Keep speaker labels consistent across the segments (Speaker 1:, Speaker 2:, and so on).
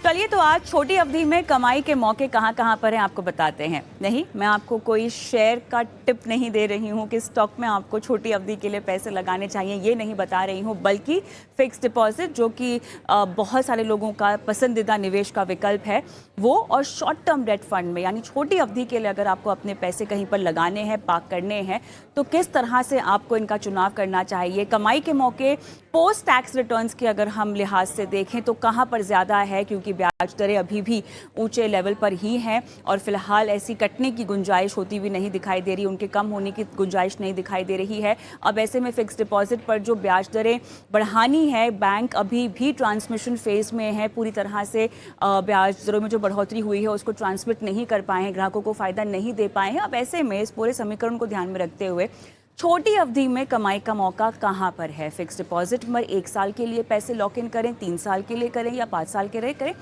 Speaker 1: चलिए तो आज छोटी अवधि में कमाई के मौके कहाँ कहाँ पर हैं आपको बताते हैं। नहीं, मैं आपको कोई शेयर का टिप नहीं दे रही हूँ कि स्टॉक में आपको छोटी अवधि के लिए पैसे लगाने चाहिए, ये नहीं बता रही हूँ, बल्कि फिक्स डिपॉजिट जो कि बहुत सारे लोगों का पसंदीदा निवेश का विकल्प है वो, और शॉर्ट टर्म डेट फंड में, यानी छोटी अवधि के लिए अगर आपको अपने पैसे कहीं पर लगाने हैं, पार्क करने हैं, तो किस तरह से आपको इनका चुनाव करना चाहिए। कमाई के मौके पोस्ट टैक्स रिटर्न्स के अगर हम लिहाज से देखें तो कहाँ पर ज़्यादा है, क्योंकि ब्याज दरें अभी भी ऊंचे लेवल पर ही हैं और फिलहाल ऐसी कटने की गुंजाइश होती हुई नहीं दिखाई दे रही, उनके कम होने की गुंजाइश नहीं दिखाई दे रही है। अब ऐसे में फिक्स डिपॉजिट पर जो ब्याज दरें बढ़ानी है, बैंक अभी भी ट्रांसमिशन फेज में है, पूरी तरह से ब्याज दरों में जो बढ़ोतरी हुई है उसको ट्रांसमिट नहीं कर पाए हैं, ग्राहकों को फ़ायदा नहीं दे पाए हैं। अब ऐसे में इस पूरे समीकरण को ध्यान में रखते हुए छोटी अवधि में कमाई का मौका कहाँ पर है। फिक्स डिपॉजिट में 1 साल के लिए पैसे लॉक इन करें, 3 साल के लिए करें या 5 साल के लिए करें,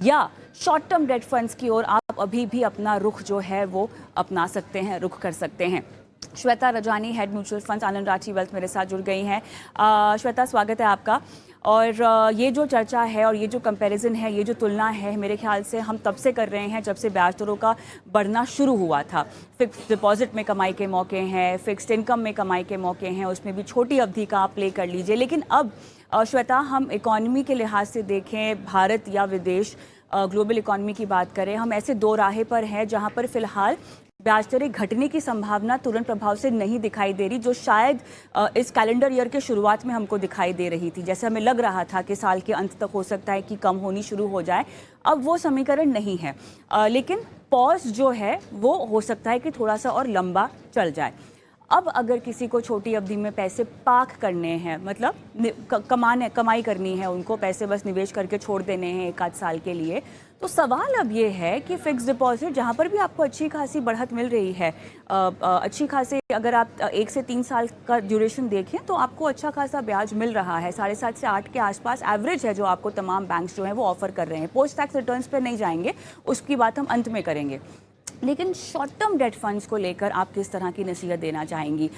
Speaker 1: या शॉर्ट टर्म डेट फंड्स की ओर आप अभी भी अपना रुख जो है वो अपना सकते हैं, रुख कर सकते हैं। Shweta Rajani, head mutual funds, Anand Rathi wealth, मेरे साथ जुड़ गई हैं। श्वेता, स्वागत है आपका। और ये जो चर्चा है और ये जो कंपैरिजन है, ये जो तुलना है, मेरे ख्याल से हम तब से कर रहे हैं जब से ब्याज दरों का बढ़ना शुरू हुआ था। फिक्स डिपॉजिट में कमाई के मौके हैं, फिक्स्ड इनकम में कमाई के मौके हैं, उसमें भी छोटी अवधि का आप प्ले कर लीजिए। लेकिन अब श्वेता, हम इकॉनमी के लिहाज से देखें, भारत या विदेश, ग्लोबल इकॉनमी की बात करें, हम ऐसे दो राहें पर हैं जहां पर फिलहाल ब्याज दरें घटने की संभावना तुरंत प्रभाव से नहीं दिखाई दे रही, जो शायद इस कैलेंडर ईयर के शुरुआत में हमको दिखाई दे रही थी। जैसे हमें लग रहा था कि साल के अंत तक हो सकता है कि कम होनी शुरू हो जाए, अब वो समीकरण नहीं है। लेकिन पॉज जो है वो हो सकता है कि थोड़ा सा और लंबा चल जाए। अब अगर किसी को छोटी अवधि में पैसे पार्क करने हैं, मतलब कमाई करनी है, उनको पैसे बस निवेश करके छोड़ देने हैं 1 आध साल के लिए, तो सवाल अब ये है कि फिक्स डिपॉजिट जहाँ पर भी आपको अच्छी खासी बढ़त मिल रही है, अच्छी खासी, अगर आप 1 से 3 साल का ड्यूरेशन देखें तो आपको अच्छा खासा ब्याज मिल रहा है, 7.5 से 8 के आसपास एवरेज है जो आपको तमाम बैंक्स जो हैं वो ऑफर कर रहे हैं। पोस्ट टैक्स रिटर्न्स पर नहीं जाएंगे, उसकी बात हम अंत में करेंगे। लेकिन शॉर्ट टर्म डेट फंड्स को लेकर आप किस तरह की नसीहत देना चाहेंगी?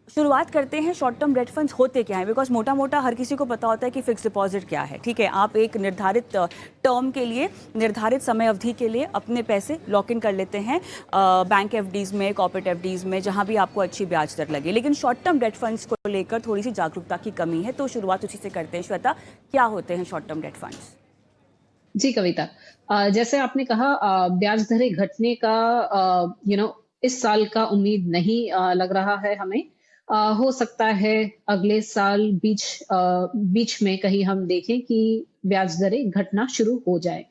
Speaker 1: शुरुआत करते हैं, शॉर्ट टर्म डेट फंड्स होते क्या हैं? बिकॉज मोटा मोटा हर किसी को पता होता है कि फिक्स डिपॉजिट क्या है। ठीक है, आप एक निर्धारित टर्म के लिए, निर्धारित समय अवधि के लिए अपने पैसे लॉक इन कर लेते हैं बैंक एफडीज में, कॉर्पोरेट एफडीज में, जहां भी आपको अच्छी ब्याज दर लगे। लेकिन शॉर्ट टर्म डेट फंड्स को लेकर थोड़ी सी जागरूकता की कमी है, तो शुरुआत उसी से करते हैं। श्वेता, क्या होते हैं शॉर्ट टर्म डेट फंड्स?
Speaker 2: जी कविता, जैसे आपने कहा ब्याज दरें घटने का इस साल का उम्मीद नहीं लग रहा है हमें। हो सकता है अगले साल बीच में कहीं हम देखें कि ब्याज दरें घटना शुरू हो जाए।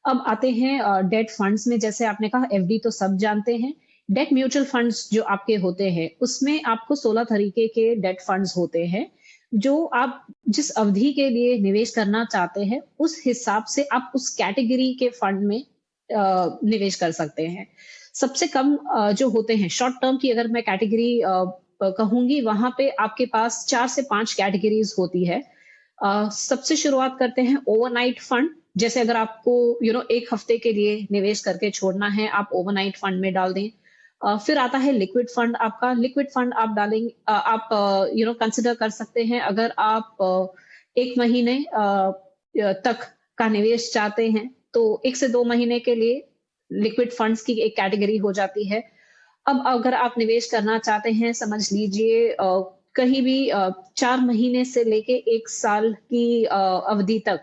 Speaker 2: अब आते हैं डेट फंड्स में। जैसे आपने कहा एफडी तो सब जानते हैं। डेट म्यूचुअल फंड्स जो आपके होते हैं उसमें आपको 16 तरीके के डेट फंड्स होते हैं जो आप जिस अवधि के लिए निवेश करना चाहते हैं उस हिसाब से आप उस कैटेगरी के फंड में निवेश कर सकते हैं। सबसे कम जो होते हैं शॉर्ट टर्म की, अगर मैं कैटेगरी कहूंगी, वहां पे आपके पास 4 से 5 कैटेगरीज होती है। सबसे शुरुआत करते हैं ओवरनाइट फंड। जैसे अगर आपको 1 हफ्ते के लिए निवेश करके छोड़ना है, आप ओवरनाइट फंड में डाल दें। फिर आता है लिक्विड फंड। आपका लिक्विड फंड आप डालेंगे, आप कंसिडर कर सकते हैं अगर आप 1 महीने तक का निवेश चाहते हैं तो 1 से 2 महीने के लिए लिक्विड फंड्स की एक कैटेगरी हो जाती है। अब अगर आप निवेश करना चाहते हैं, समझ लीजिए कहीं भी 4 महीने से लेके 1 साल की अवधि तक,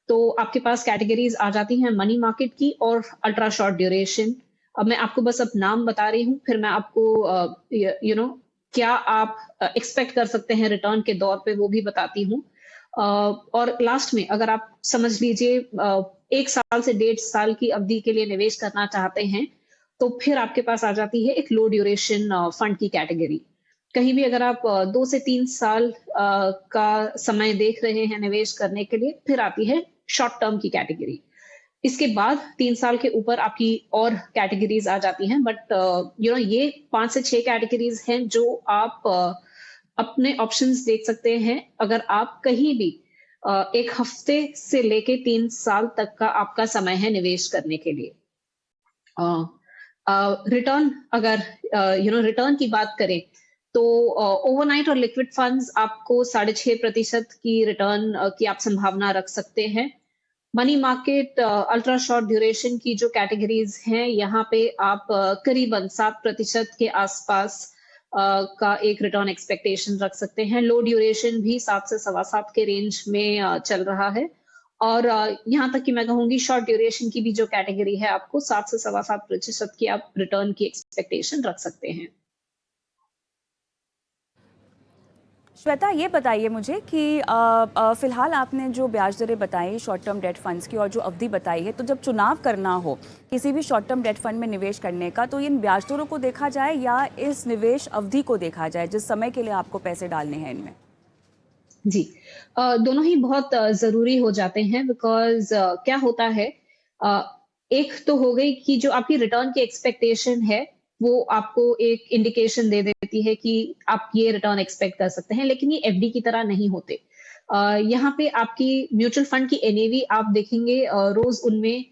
Speaker 2: तो आपके पास कैटेगरीज आ जाती हैं मनी मार्केट की और अल्ट्रा शॉर्ट ड्यूरेशन। अब मैं आपको बस अब नाम बता रही हूँ, फिर मैं आपको क्या आप एक्सपेक्ट कर सकते हैं रिटर्न के दौर पे वो भी बताती हूँ। और लास्ट में अगर आप समझ लीजिए 1 साल से 1.5 साल की अवधि के लिए निवेश करना चाहते हैं, तो फिर आपके पास आ जाती है एक लो ड्यूरेशन फंड की कैटेगरी। कहीं भी अगर आप 2 से 3 साल का समय देख रहे हैं निवेश करने के लिए, फिर आती है शॉर्ट टर्म की कैटेगरी। इसके बाद 3 साल के ऊपर आपकी और कैटेगरीज आ जाती हैं। बट ये 5 से 6 कैटेगरीज हैं जो आप अपने ऑप्शंस देख सकते हैं अगर आप कहीं भी 1 हफ्ते से लेके 3 साल तक का आपका समय है निवेश करने के लिए। रिटर्न, अगर रिटर्न की बात करें तो ओवरनाइट और लिक्विड फंड्स आपको 6.5% की रिटर्न की आप संभावना रख सकते हैं। Money market ultra short duration की जो कैटेगरीज हैं, यहाँ पे आप करीबन 7% के आसपास का एक रिटर्न एक्सपेक्टेशन रख सकते हैं। लो ड्यूरेशन भी 7 से सवा 7 के रेंज में चल रहा है। और यहाँ तक कि मैं कहूंगी शॉर्ट ड्यूरेशन की भी जो कैटेगरी है, आपको 7 से सवा 7% की आप रिटर्न की एक्सपेक्टेशन रख सकते हैं।
Speaker 1: श्वेता, ये बताइए मुझे कि फिलहाल आपने जो ब्याज दरें बताई शॉर्ट टर्म डेट फंड्स की और जो अवधि बताई है, तो जब चुनाव करना हो किसी भी शॉर्ट टर्म डेट फंड में निवेश करने का, तो इन ब्याज दरों को देखा जाए या इस निवेश अवधि को देखा जाए जिस समय के लिए आपको पैसे डालने हैं इनमें?
Speaker 2: जी। दोनों ही बहुत ज़रूरी हो जाते हैं बिकॉज़ क्या होता है अ, एक तो हो गई कि जो आपकी रिटर्न की एक्सपेक्टेशन है, वो आपको एक इंडिकेशन दे देती है कि आप ये रिटर्न एक्सपेक्ट कर सकते हैं, लेकिन ये एफडी की तरह नहीं होते। यहाँ पे आपकी म्यूचुअल फंड की एनएवी आप देखेंगे रोज़ उनमें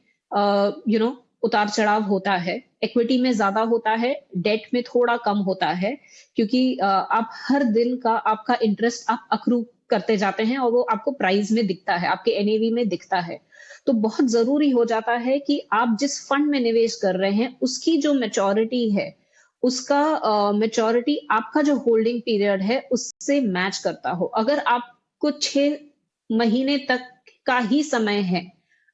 Speaker 2: यू नो उतार-चढ़ाव होता है। इक्विटी में ज़्यादा होता है, डेट में थोड़ा कम होता है क्योंकि आप हर दिन का आपका इंटरेस्ट आप अक्रू करते जाते हैं और वो आपको प्राइस में दिखता है, आपके एनएवी में दिखता है। तो बहुत ज़रूरी हो जाता है कि आप जिस फंड में निवेश कर रहे हैं, उसकी जो मैच्योरिटी है, उसका मैच्योरिटी आपका जो होल्डिंग पीरियड है, उससे मैच करता हो। अगर आपको 6 महीने तक का ही समय है,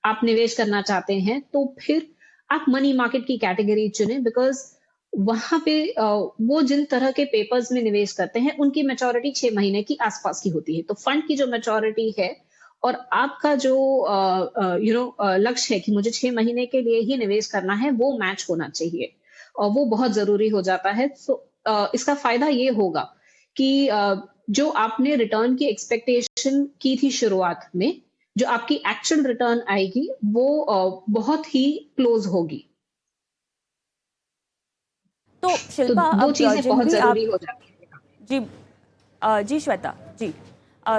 Speaker 2: आप निवेश करना चाहते हैं, तो फिर आप मनी मार्केट की कैटेगरी चुनें बिकॉज़ वहाँ पे वो जिन तरह के पेपर्स में निवेश करते हैं, उनकी मैच्योरिटी 6 महीने की आसपास की होती है। तो फंड की जो मैच्योरिटी है और आपका जो लक्ष्य है कि मुझे 6 महीने के लिए ही निवेश करना है, वो मैच होना चाहिए। और वो बहुत ज़रूरी हो जाता है। तो इसका फ़ायदा ये होगा कि जो आपने रिटर्न की एक्सपेक्टेशन की थी शुरुआत में, जो आपकी एक्चुअल रिटर्न आएगी, वो बहुत ही क्लोज़ होगी।
Speaker 1: तो
Speaker 2: तो
Speaker 1: शिल्पा,
Speaker 2: 2
Speaker 1: अब
Speaker 2: चीज़ें
Speaker 1: जिन
Speaker 2: बहुत
Speaker 1: भी
Speaker 2: ज़रूरी
Speaker 1: आप
Speaker 2: हो जाती हैं।
Speaker 1: जी जी श्वेता, जी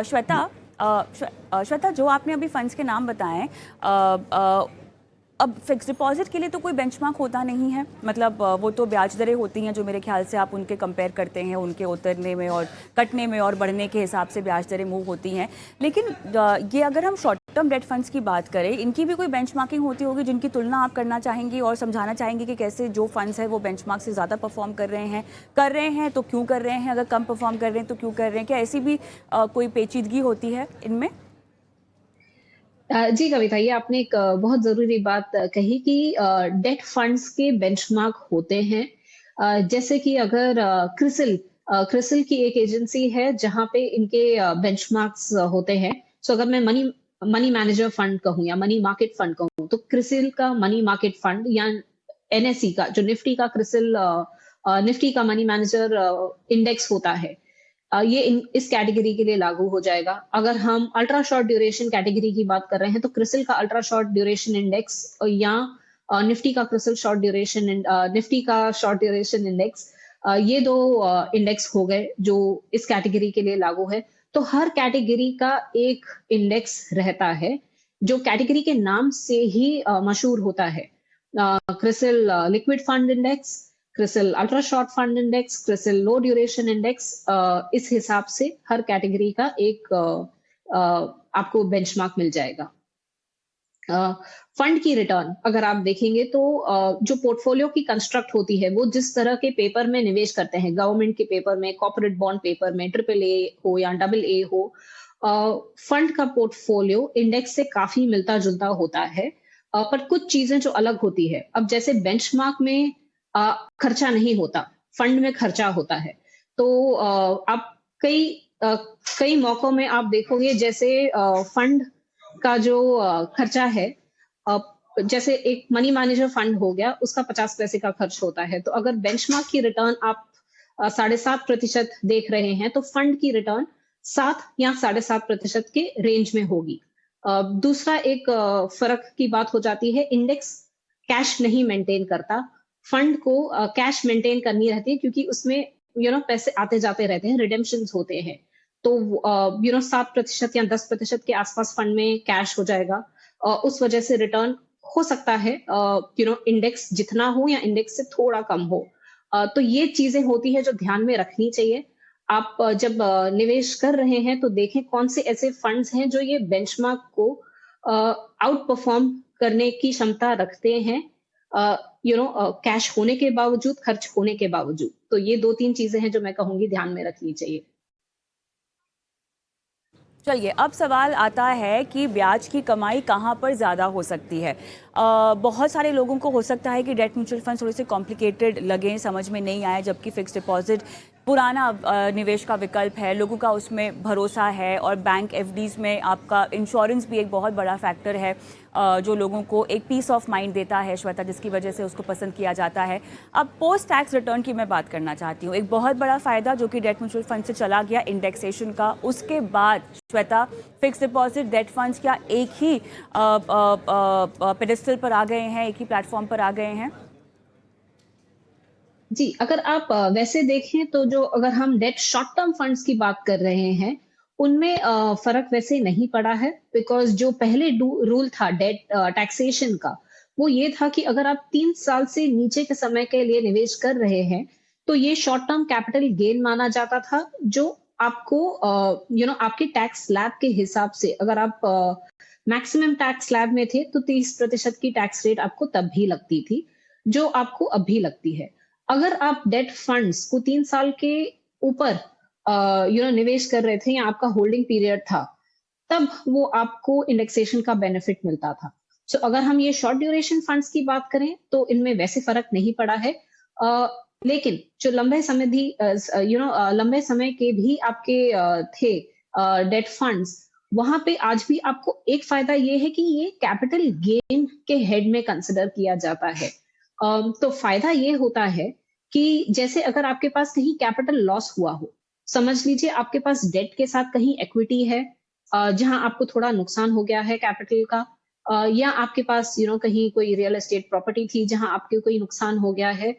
Speaker 1: श्वेता,
Speaker 2: जी।
Speaker 1: श्वेता, जो आपने अभी फंड्स के नाम बताएं, अब फिक्स डिपॉजिट के लिए तो कोई बेंचमार्क होता नहीं है, मतलब वो तो ब्याज दरें होती हैं जो मेरे ख्याल से आप उनके कंपेयर करते हैं, उनके उतरने में और कटने में और बढ़ने के हिसाब से ब्याज दरें मूव होती हैं। लेकिन ये अगर हम शॉर्ट टर्म डेट फंड्स की बात करें, इनकी भी कोई बेंचमार्किंग होती होगी जिनकी तुलना आप करना चाहेंगी और समझाना चाहेंगी कि कैसे जो फंड्स हैं वो बेंचमार्क से ज़्यादा परफॉर्म कर रहे हैं तो क्यों कर रहे हैं, अगर कम परफॉर्म कर रहे हैं तो क्यों कर रहे हैं, क्या ऐसी भी कोई पेचीदगी होती है इनमें?
Speaker 2: जी कविता, ये आपने एक बहुत ज़रूरी बात कही कि डेट फंड्स के बेंचमार्क होते हैं। जैसे कि अगर क्रिसिल की एक एजेंसी है जहाँ पे इनके बेंचमार्क्स होते हैं। सो अगर मैं मनी मनी मैनेजर फंड कहूँ या मनी मार्केट फंड कहूँ, तो क्रिसिल का मनी मार्केट फंड या एनएसई का जो निफ्टी का निफ्टी का मनी मैनेजर इंडेक्स होता है, ये इस कैटेगरी के लिए लागू हो जाएगा। अगर हम अल्ट्रा शॉर्ट ड्यूरेशन कैटेगरी की बात कर रहे हैं, तो क्रिसिल का अल्ट्रा शॉर्ट ड्यूरेशन इंडेक्स या निफ्टी का क्रिसिल शॉर्ट ड्यूरेशन निफ्टी का शॉर्ट ड्यूरेशन इंडेक्स, ये 2 इंडेक्स हो गए जो इस कैटेगरी के लिए लागू है। तो हर कैटेगरी का एक इंडेक्स रहता है, जो कैटेगरी के नाम से ही मशहूर होता है। CRISIL liquid fund index, CRISIL ultra short fund index, CRISIL low duration index, इस हिसाब से हर कैटेगरी का एक आपको बेंचमार्क मिल जाएगा। फंड की रिटर्न अगर आप देखेंगे तो जो पोर्टफोलियो की कंस्ट्रक्ट होती है, वो जिस तरह के पेपर में निवेश करते हैं, गवर्नमेंट के पेपर में, कॉर्पोरेट बॉन्ड पेपर में, ट्रिपल ए हो या डबल ए हो, फंड का पोर्टफोलियो इंडेक्स से काफी मिलता जुलता होता है। पर कुछ चीजें जो अलग होती है, अब जैसे बेंचमार्क में खर्चा नहीं होता, फंड में खर्चा होता है। तो आप कई अ, कई मौकों में आप देखोगे जैसे फंड का जो खर्चा है, अ, जैसे एक मनी मैनेजर फंड हो गया, उसका 50 पैसे का खर्च होता है। तो अगर बेंचमार्क की रिटर्न आप 7.5% देख रहे हैं, तो फंड की रिटर्न 7 या 7.5% के रेंज में होगी। दूसरा एक फ़र्क की बात हो जाती है, इंडेक्स कैश नहीं मेंटेन करता। फंड को कैश मेंटेन करनी रहती है क्योंकि उसमें पैसे आते-जाते रहते हैं, रिडेम्पशंस होते हैं। तो 7% या 10% के आसपास फंड में कैश हो जाएगा। उस वजह से रिटर्न हो सकता है इंडेक्स जितना हो या इंडेक्स से थोड़ा कम हो। तो ये चीज़ें होती हैं जो ध्यान में रखनी चाहिए। आप जब निवेश कर रहे हैं तो देखें कौन से ऐसे फंड्स हैं जो ये बेंचमार्क को आउट परफॉर्म करने की क्षमता रखते हैं, कैश होने के बावजूद, खर्च होने के बावजूद। तो ये 2-3 चीज़ें हैं जो मैं कहूँगी ध्यान में रखनी चाहिए।
Speaker 1: चलिए, अब सवाल आता है कि ब्याज की कमाई कहाँ पर ज़्यादा हो सकती है। बहुत सारे लोगों को हो सकता है कि डेट म्यूचुअल फंड थोड़े से कॉम्प्लिकेटेड लगें, समझ में नहीं आए, जबकि फिक्स डिपॉजिट पुराना निवेश का विकल्प है, लोगों का उसमें भरोसा है, और बैंक एफडीज़ में आपका इंश्योरेंस भी एक बहुत बड़ा फैक्टर है जो लोगों को एक पीस ऑफ माइंड देता है, श्वेता, जिसकी वजह से उसको पसंद किया जाता है। अब पोस्ट टैक्स रिटर्न की मैं बात करना चाहती हूँ। एक बहुत बड़ा फ़ायदा जो कि डेट म्यूचुअल फंड से चला गया, इंडेक्सेशन का। उसके बाद Shweta, fix deposit, date funds क्या एक ही पेडेस्टल पर आ गए हैं, एक ही प्लेटफॉर्म पर आ गए हैं?
Speaker 2: जी, अगर आप वैसे देखें तो जो अगर हम डेट शॉर्ट टर्म फंड्स की बात कर रहे हैं, उनमें फ़र्क वैसे नहीं पड़ा है, बिकॉज़ जो पहले रूल था डेट टैक्सेशन का, वो ये था कि अगर आप 3 साल से नीचे के समय के लिए निवेश कर रहे हैं, तो ये शॉर्ट टर्म कैपिटल गेन माना जाता था, जो आपको आपके टैक्स स्लैब के हिसाब से, अगर आप मैक्सिमम टैक्स स्लैब में थे, तो 30% की टैक्स रेट आपको तब भी लगती थी, जो आपको अब भी लगती है। अगर आप डेट फंड्स को 3 साल के ऊपर निवेश कर रहे थे या आपका होल्डिंग पीरियड था, तब वो आपको इंडेक्सेशन का बेनिफिट मिलता था। सो अगर हम ये शॉर्ट ड्यूरेशन फंड्स की बात करें, तो इनमें वैसे फ़र्क नहीं पड़ा है। अ, लेकिन जो लंबे समय के भी आपके थे डेट फंड्स, वहाँ पे आज भी आपको एक फ़ायदा ये है कि ये कैपिटल गेन के हेड में कंसिडर किया जाता है। तो फ़ायदा ये होता है कि जैसे अगर आपके पास कहीं कैपिटल लॉस हुआ हो, समझ लीजिए आपके पास डेट के साथ कहीं इक्विटी है, जहाँ आपको थोड़ा नुकसान हो गया है कैपिटल का, या आपके पास कहीं कोई रियल एस्टेट प्रॉपर्टी थी जहाँ आपके कोई नुकसान हो गया है,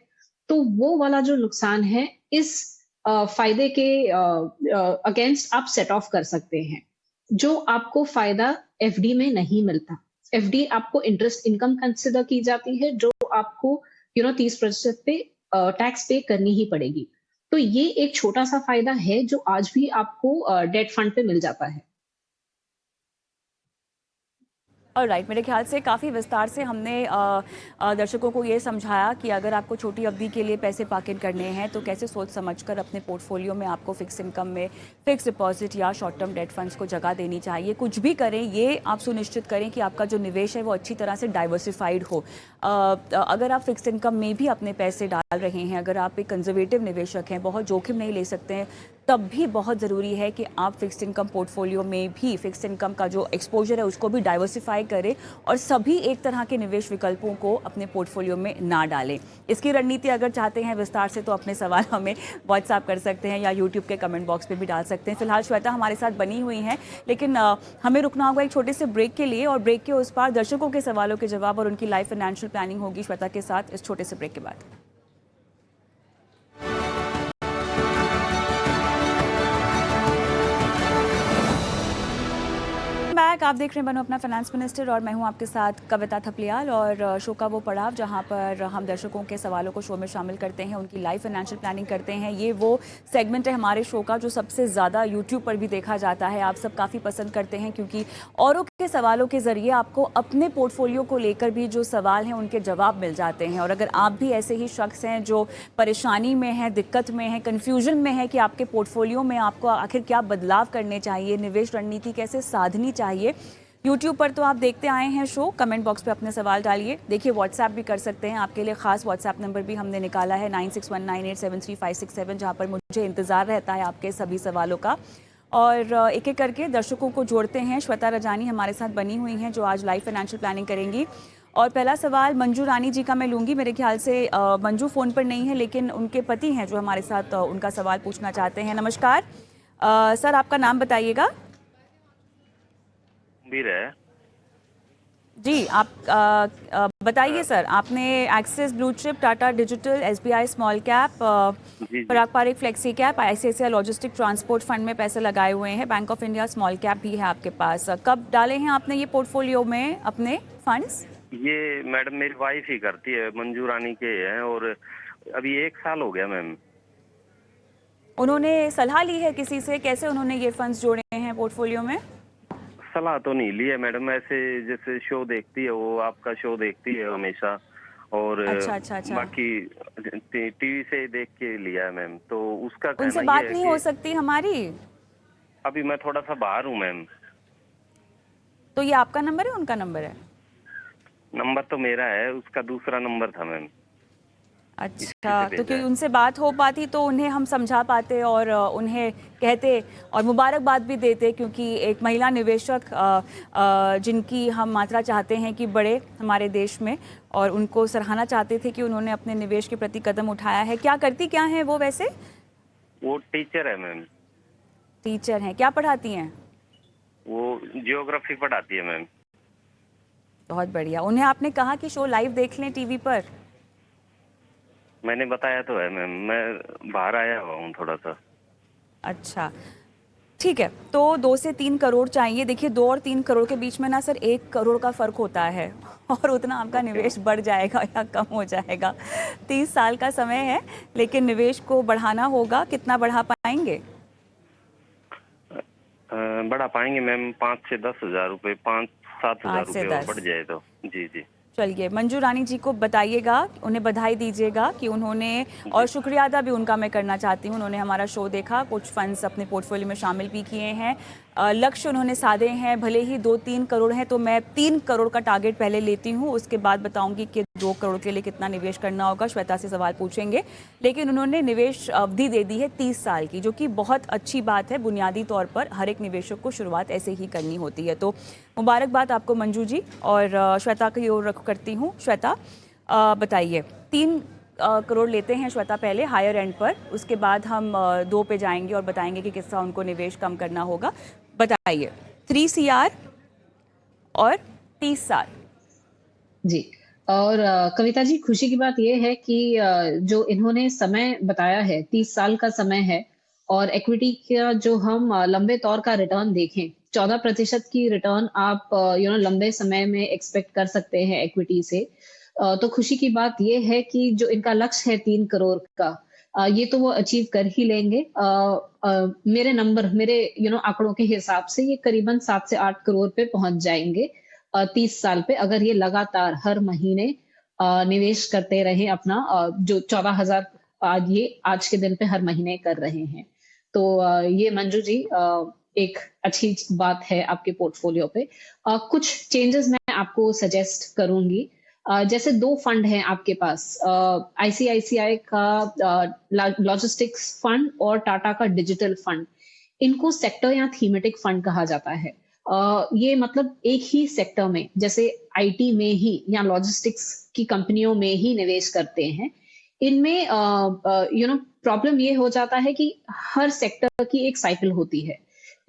Speaker 2: तो वो वाला जो नुकसान है इस फ़ायदे के अगेंस्ट आप सेट ऑफ कर सकते हैं, जो आपको फ़ायदा एफडी में नहीं मिलता। एफडी आपको इंटरेस्ट इनकम कंसिडर की जाती है, जो आपको 30% पे टैक्स पे करनी ही पड़ेगी। तो ये एक छोटा-सा फ़ायदा है जो आज भी आपको डेट फंड पे मिल जाता है।
Speaker 1: ऑलराइट, मेरे ख्याल से काफ़ी विस्तार से हमने दर्शकों को ये समझाया कि अगर आपको छोटी अवधि के लिए पैसे पॉकेट करने हैं तो कैसे सोच समझकर अपने पोर्टफोलियो में आपको फिक्स इनकम में फिक्स डिपॉजिट या शॉर्ट टर्म डेट फंड्स को जगह देनी चाहिए। कुछ भी करें, ये आप सुनिश्चित करें कि आपका जो निवेश है वो अच्छी तरह से डाइवर्सिफाइड हो। अगर आप फिक्स इनकम में भी अपने पैसे डाल रहे हैं, अगर आप एक कंजर्वेटिव निवेशक हैं, बहुत जोखिम नहीं ले सकते हैं, तब भी बहुत ज़रूरी है कि आप फिक्स्ड इनकम पोर्टफोलियो में भी फिक्स्ड इनकम का जो एक्सपोजर है उसको भी डाइवर्सिफाई करें और सभी एक तरह के निवेश विकल्पों को अपने पोर्टफोलियो में ना डालें। इसकी रणनीति अगर चाहते हैं विस्तार से तो अपने सवाल हमें व्हाट्सएप कर सकते हैं या यूट्यूब के कमेंट बॉक्स पे भी डाल सकते हैं। फिलहाल श्वेता हमारे साथ बनी हुई हैं, लेकिन हमें रुकना होगा एक छोटे से ब्रेक के लिए, और ब्रेक के उस पार दर्शकों के सवालों के जवाब और उनकी लाइफ फाइनेंशियल प्लानिंग होगी श्वेता के साथ इस छोटे से ब्रेक के बाद। बैक, आप देख रहे हैं बनो अपना फाइनेंस मिनिस्टर और मैं हूं आपके साथ कविता थपलियाल, और शो का वो पड़ाव जहां पर हम दर्शकों के सवालों को शो में शामिल करते हैं, उनकी लाइफ फाइनेंशियल प्लानिंग करते हैं। ये वो सेगमेंट है हमारे शो का जो सबसे ज़्यादा यूट्यूब पर भी देखा जाता है। आप सब काफ़ी पसंद करते हैं क्योंकि औरों के सवालों के ज़रिए आपको अपने पोर्टफोलियो को लेकर भी जो सवाल हैं उनके जवाब मिल जाते हैं। और अगर आप भी ऐसे ही शख्स हैं जो परेशानी में हैं, दिक्कत में हैं, कन्फ्यूजन में है कि आपके पोर्टफोलियो में आपको आखिर क्या बदलाव करने चाहिए, निवेश रणनीति कैसे साधनी चाहिए, यूट्यूब पर तो आप देखते आए हैं शो, कमेंट बॉक्स पे अपने सवाल डालिए। देखिए, व्हाट्सएप भी कर सकते हैं, आपके लिए खास व्हाट्सएप नंबर भी हमने निकाला है 9619873567, जहां पर मुझे इंतज़ार रहता है आपके सभी सवालों का। और एक एक करके दर्शकों को जोड़ते हैं। श्वेता रजानी हमारे साथ बनी हुई हैं जो आज लाइफ फाइनेंशियल प्लानिंग करेंगी। और पहला सवाल मंजू रानी जी का मैं लूँगी। मेरे ख्याल से मंजू फ़ोन पर नहीं है, लेकिन उनके पति हैं जो हमारे साथ उनका सवाल पूछना चाहते हैं। नमस्कार सर, आपका नाम बताइएगा।
Speaker 3: गंभीर है
Speaker 1: जी, आप बताइए सर, आपने Axis blue chip, Tata digital, SBI small cap,
Speaker 3: जी जी
Speaker 1: Parag Parikh flexi cap, ICICI logistic transport fund में पैसे लगाए हुए हैं, bank of India small cap भी है आपके पास। कब डाले हैं आपने ये पोर्टफोलियो में अपने फंड्स?
Speaker 3: ये मैडम मेरी वाइफ ही करती है, मंजू रानी के हैं, और अभी 1 साल हो गया मैम।
Speaker 1: उन्होंने सलाह ली है किसी से, कैसे उन्होंने ये फंड्स जोड़े हैं पोर्टफोलियो में?
Speaker 3: सलाह तो नहीं ली है मैडम, ऐसे जैसे शो देखती है वो, आपका शो देखती है हमेशा, और
Speaker 1: अच्छा अच्छा अच्छा।
Speaker 3: बाकी टीवी से देख के लिया है मैम। तो उसका
Speaker 1: उनसे
Speaker 3: कहना ये
Speaker 1: बात
Speaker 3: है
Speaker 1: नहीं हो
Speaker 3: कि
Speaker 1: सकती हमारी?
Speaker 3: अभी मैं थोड़ा सा बाहर हूँ मैम।
Speaker 1: तो ये आपका नंबर है, उनका नंबर है?
Speaker 3: नंबर तो मेरा है, उसका दूसरा नंबर था मैम, इसी
Speaker 1: अच्छा,
Speaker 3: से
Speaker 1: तो
Speaker 3: भेजा
Speaker 1: क्योंकि
Speaker 3: है।
Speaker 1: उनसे बात हो पाती तो उन्हें हम समझा पाते और उन्हें कहते और मुबारकबाद भी देते, क्योंकि एक महिला निवेशक जिनकी हम मात्रा चाहते हैं कि बढ़े हमारे देश में, और उनको सराहना चाहते थे कि उन्होंने अपने निवेश के प्रति कदम उठाया है। क्या करती क्या है वो वैसे?
Speaker 3: वो टीचर है मैम।
Speaker 1: टीचर हैं। क्या पढ़ाती हैं?
Speaker 3: वो जियोग्राफी पढ़ाती है मैम।
Speaker 1: बहुत बढ़िया। उन्हें आपने कहा कि शो लाइव देख लें टीवी पर?
Speaker 3: मैंने बताया तो है मैम, मैं बाहर आया हुआ हूँ थोड़ा सा।
Speaker 1: अच्छा, ठीक है। तो 2 से 3 करोड़ चाहिए। देखिए, 2 और 3 करोड़ के बीच में ना सर 1 करोड़ का फ़र्क होता है, और उतना आपका
Speaker 3: ओके मैम।
Speaker 1: निवेश बढ़ जाएगा या कम हो जाएगा। 30 साल का समय है, लेकिन निवेश को बढ़ाना होगा। कितना बढ़ा पाएंगे?
Speaker 3: बढ़ा पाएंगे मैम, 5 से 10 हज़ार रुपये, 5-7 हज़ार
Speaker 1: 5 से
Speaker 3: रुपये और बढ़
Speaker 1: 10।
Speaker 3: जाए तो। जी जी।
Speaker 1: चलिए, मंजू रानी जी को बताइएगा, उन्हें बधाई दीजिएगा कि उन्होंने, और
Speaker 3: जी
Speaker 1: शुक्रिया अदा भी उनका मैं करना चाहती हूँ, उन्होंने हमारा शो देखा, कुछ फंड्स अपने पोर्टफोलियो में शामिल भी किए हैं। लक्ष्य उन्होंने साधे हैं, भले ही 2-3 करोड़ हैं, तो मैं 3 करोड़ का टारगेट पहले लेती हूँ, उसके बाद बताऊंगी कि 2 करोड़ के लिए कितना निवेश करना होगा। श्वेता से सवाल पूछेंगे, लेकिन उन्होंने निवेश अवधि दे दी है 30 साल की, जो कि बहुत अच्छी बात है। बुनियादी तौर पर हर एक निवेशक को शुरुआत ऐसे ही करनी होती है। तो मुबारकबाद आपको मंजू जी, और श्वेता की ओर रुख करती हूँ। श्वेता, बताइए, 3 करोड़ लेते हैं श्वेता पहले हायर एंड पर, उसके बाद हम 2 पे जाएंगे और बताएंगे कि किस तरह उनको निवेश कम करना होगा। बताइए, 3 CR और 30 साल।
Speaker 2: जी। और कविता जी, खुशी की बात ये है कि जो इन्होंने समय बताया है 30 साल का समय है, और इक्विटी का जो हम लंबे तौर का रिटर्न देखें, 14% की रिटर्न आप लंबे समय में एक्सपेक्ट कर सकते हैं इक्विटी से। तो खुशी की बात ये है कि जो इनका लक्ष्य है 3 करोड़ का, ये तो वो अचीव कर ही लेंगे। मेरे आंकड़ों के हिसाब से ये करीबन 7 से 8 करोड़ पे पहुंच जाएंगे 30 साल पे, अगर ये लगातार हर महीने निवेश करते रहे अपना, जो 14,000 आज के दिन पे हर महीने कर रहे हैं। तो ये मंजू जी एक अच्छी बात है आपके पोर्टफोलियो पे। कुछ चेंजेस मैं आपको सजेस्ट करूंगी। जैसे 2 फंड हैं आपके पास, आईसीआईसीआई का लॉजिस्टिक्स फंड और टाटा का डिजिटल फंड। इनको सेक्टर या थीमेटिक फंड कहा जाता है। ये मतलब एक ही सेक्टर में, जैसे आईटी में ही या लॉजिस्टिक्स की कंपनियों में ही निवेश करते हैं। इनमें प्रॉब्लम ये हो जाता है कि हर सेक्टर की एक साइकिल होती है।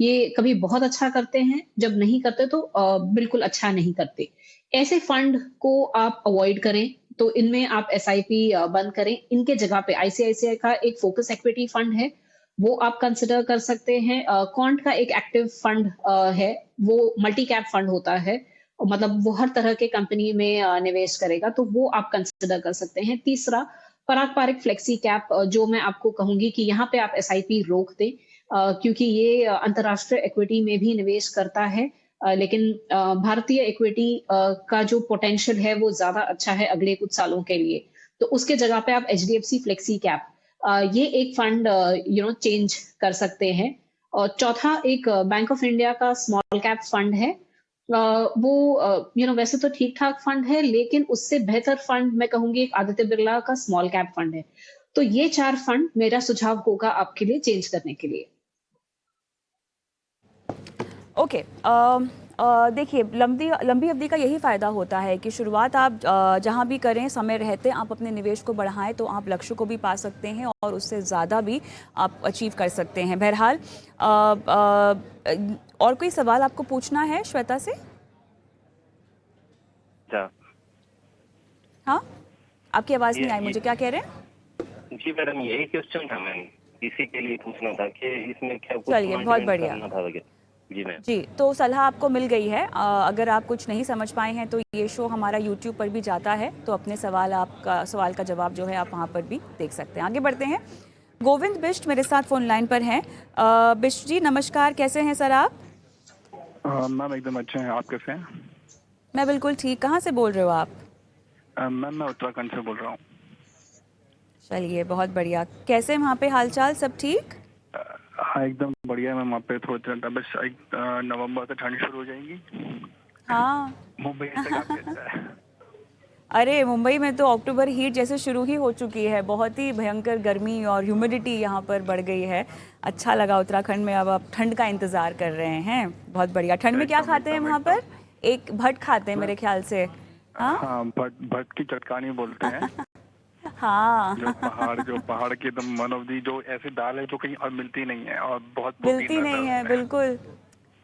Speaker 2: ये कभी बहुत अच्छा करते हैं, जब नहीं करते तो बिल्कुल अच्छा नहीं करते। ऐसे फंड को आप अवॉइड करें, तो इनमें आप एसआईपी बंद करें। इनके जगह पे आईसीआईसीआई का एक फोकस इक्विटी फंड है, वो आप कंसिडर कर सकते हैं। क्वांट का एक एक्टिव फंड है, वो मल्टी कैप फंड होता है, मतलब वो हर तरह के कंपनी में निवेश करेगा, तो वो आप कंसिडर कर सकते हैं। तीसरा, पारंपरिक फ्लेक्सी कैप, जो मैं आपको कहूंगी कि यहाँ पे आप एसआईपी रोक दें, क्योंकि ये अंतरराष्ट्रीय इक्विटी में भी निवेश करता है, लेकिन भारतीय इक्विटी का जो पोटेंशियल है वो ज्यादा अच्छा है अगले कुछ सालों के लिए। तो उसके जगह पे आप एचडीएफसी फ्लेक्सी कैप, ये एक फंड चेंज कर सकते हैं। और चौथा, एक बैंक ऑफ इंडिया का स्मॉल कैप फंड है। वो वैसे तो ठीक ठाक फंड है, लेकिन उससे बेहतर फंड मैं कहूंगी एक आदित्य बिरला का स्मॉल कैप फंड है। तो ये 4 फंड मेरा सुझाव होगा आपके लिए चेंज करने के लिए।
Speaker 1: ओके, देखिए, लंबी अवधि का यही फ़ायदा होता है कि शुरुआत आप जहाँ भी करें, समय रहते आप अपने निवेश को बढ़ाएं, तो आप लक्ष्य को भी पा सकते हैं और उससे ज़्यादा भी आप अचीव कर सकते हैं। बहरहाल, और कोई सवाल आपको पूछना है श्वेता से?
Speaker 3: अच्छा।
Speaker 1: हाँ, आपकी आवाज़ नहीं आई
Speaker 3: ये
Speaker 1: मुझे, क्या कह रहे हैं?
Speaker 3: जी मैडम, यही क्वेश्चन था मैम, इसी के लिए पूछना था कि इसमें क्या कुछ
Speaker 1: चलिए, बहुत
Speaker 3: मेंटेनेंस
Speaker 1: बढ़िया।
Speaker 3: करना था वगैरह। जी मैम।
Speaker 1: जी, तो सलाह आपको मिल गई है। अगर आप कुछ नहीं समझ पाए हैं तो ये शो हमारा यूट्यूब पर भी जाता है, तो अपने सवाल का जवाब जो है आप वहाँ पर भी देख सकते हैं। आगे बढ़ते हैं। गोविंद बिष्ट मेरे साथ फ़ोन लाइन पर हैं। बिष्ट जी नमस्कार, कैसे हैं सर आप?
Speaker 4: मैम एकदम अच्छे हैं, आप कैसे हैं?
Speaker 1: मैं बिल्कुल ठीक। कहाँ से बोल रहे हो आप?
Speaker 4: मैम मैं उत्तराखंड से बोल रहा हूँ।
Speaker 1: चलिए, बहुत बढ़िया। कैसे वहाँ पे हालचाल, सब ठीक?
Speaker 4: हाँ एकदम बढ़िया है मैम, वहाँ पे थोड़ी ठंड, बस नवंबर से ठंड शुरू हो जाएगी।
Speaker 1: हाँ।
Speaker 4: मुंबई से काफी अच्छा है।
Speaker 1: अरे मुंबई में तो अक्टूबर हीट जैसे शुरू ही हो चुकी है। बहुत ही भयंकर गर्मी और ह्यूमिडिटी यहाँ पर बढ़ गई है। अच्छा लगा उत्तराखंड में, अब आप ठंड का इंतज़ार कर रहे हैं। बहुत बढ़िया। ठंड में क्या
Speaker 4: एकदम
Speaker 1: खाते हैं
Speaker 4: एकदम
Speaker 1: वहाँ
Speaker 4: एकदम।
Speaker 1: पर? एक भट खाते हैं मेरे ख्याल से। हाँ।
Speaker 4: हाँ भट भट की चटकानी बोलते हैं।
Speaker 1: हाँ।
Speaker 4: जो पहाड़ की एकदम वन ऑफ दी, जो ऐसी दाल है जो कहीं और मिलती नहीं है और बहुत प्रोटीन
Speaker 1: मिलती
Speaker 4: रहता है
Speaker 1: नहीं है,
Speaker 4: उसमें।
Speaker 1: बिल्कुल।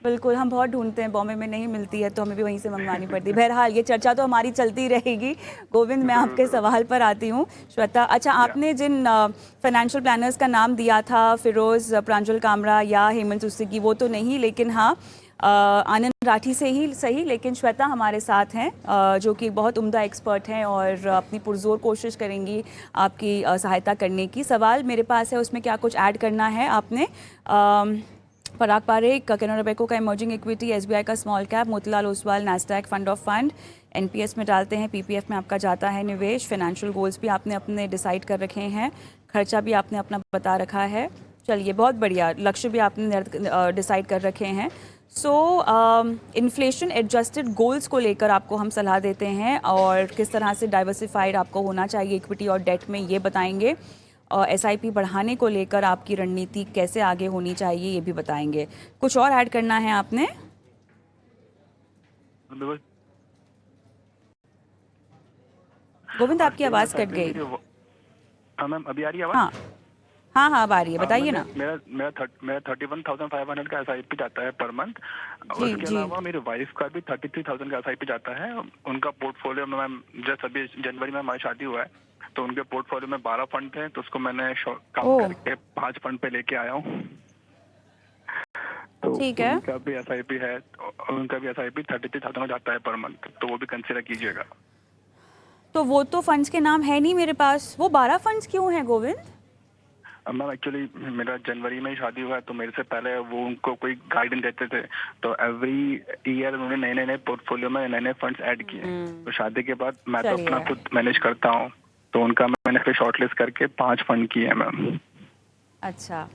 Speaker 1: बिल्कुल, हम बहुत ढूँढते हैं, बॉम्बे में नहीं मिलती है तो हमें भी वहीं से मंगवानी पड़ती है। बहरहाल ये चर्चा तो हमारी चलती रहेगी। गोविंद, मैं
Speaker 4: जरूर
Speaker 1: आपके
Speaker 4: जरूर।
Speaker 1: सवाल पर आती हूँ। श्वेता, अच्छा,
Speaker 4: या
Speaker 1: आपने जिन फाइनेंशियल प्लानर्स का नाम दिया था, फिरोज़ प्रांजल कामरा या हेमंत सिद्दीकी, वो तो नहीं, लेकिन हाँ, आनंद राठी से ही सही, लेकिन श्वेता हमारे साथ हैं, जो कि बहुत उम्दा एक्सपर्ट हैं और अपनी पुरजोर कोशिश करेंगी आपकी सहायता करने की। सवाल मेरे पास है, उसमें क्या कुछ ऐड करना है आपने? पराग पारेख, कैनरा बैंक का इमर्जिंग इक्विटी, एसबीआई का small cap, Motilal Oswal Nasdaq fund of fund, NPS में डालते हैं, पीपीएफ में आपका जाता है निवेश, फाइनेंशियल गोल्स भी आपने अपने डिसाइड कर रखे हैं, खर्चा भी आपने अपना बता रखा है। चलिए, बहुत बढ़िया, लक्ष्य भी आपने डिसाइड कर रखे हैं। सो इन्फ्लेशन एडजस्टेड गोल्स को लेकर आपको हम सलाह देते हैं और किस तरह से डाइवर्सिफाइड आपको होना चाहिए इक्विटी और डेट में, ये बताएंगे। और एसआईपी बढ़ाने को लेकर आपकी रणनीति कैसे आगे होनी चाहिए, ये भी बताएंगे। कुछ और ऐड करना है आपने? गोविंद, आपकी
Speaker 4: अर्जेंट
Speaker 1: आवाज़
Speaker 4: एसआईपी
Speaker 1: कट गई।
Speaker 4: मेरी हाँ मैम, अभी आ रही है आवाज?
Speaker 1: हाँ हाँ हाँ, अब आ रही है, बताइए
Speaker 4: मैम
Speaker 1: ना।
Speaker 4: मेरा 31,500 का एसआईपी जाता है पर मंथ।
Speaker 1: जी
Speaker 4: उसके
Speaker 1: जी।
Speaker 4: अलावा मेरे वाइफ का भी 33,000 का एसआईपी जाता है। उनका पोर्टफोलियो में मैम, जस्ट अभी जनवरी में हमारी शादी हुआ है, तो उनके पोर्टफोलियो में 12 फंड थे, तो उसको मैंने कम
Speaker 1: ओह,
Speaker 4: करके 5 फंड पे लेके आया हूँ। तो
Speaker 1: ठीक है।
Speaker 4: उनका भी एसआईपी है, उनका भी एसआईपी 33,000 का जाता है पर मंथ, तो वो भी कंसिडर कीजिएगा।
Speaker 1: तो वो तो फंड्स के नाम है नहीं मेरे पास, वो 12 फंड्स क्यों हैं गोविंद?
Speaker 4: मैम एक्चुअली मेरा जनवरी में ही शादी हुआ है, तो मेरे से पहले वो उनको कोई गाइडेंस देते थे, तो एवरी ईयर उन्होंने नए नए पोर्टफोलियो में नए नए फंड्स ऐड किए। तो शादी के बाद मैं तो अपना
Speaker 1: चलिए,
Speaker 4: खुद मैनेज करता हूँ, तो उनका मैंने फिर शॉर्टलिस्ट करके 5 फंड किए हैं मैम।
Speaker 1: अच्छा।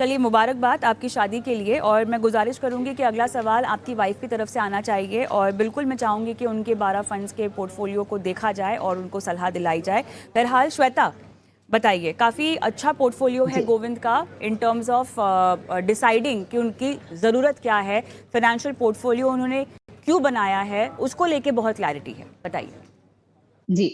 Speaker 1: चलिए, मुबारकबाद आपकी शादी के लिए। और मैं गुजारिश करूंगी कि अगला सवाल आपकी वाइफ की तरफ से आना चाहिए और बिल्कुल मैं चाहूंगी कि उनके 12 फंड्स के पोर्टफोलियो को देखा जाए और उनको सलाह दिलाई जाए। बहरहाल श्वेता, बताइए, काफ़ी अच्छा पोर्टफोलियो है
Speaker 2: जी
Speaker 1: गोविंद का इन टर्म्स ऑफ डिसाइडिंग कि उनकी ज़रूरत क्या है। फाइनेंशियल पोर्टफोलियो उन्होंने क्यों बनाया है, उसको लेके बहुत क्लैरिटी है, बताइए।
Speaker 2: जी।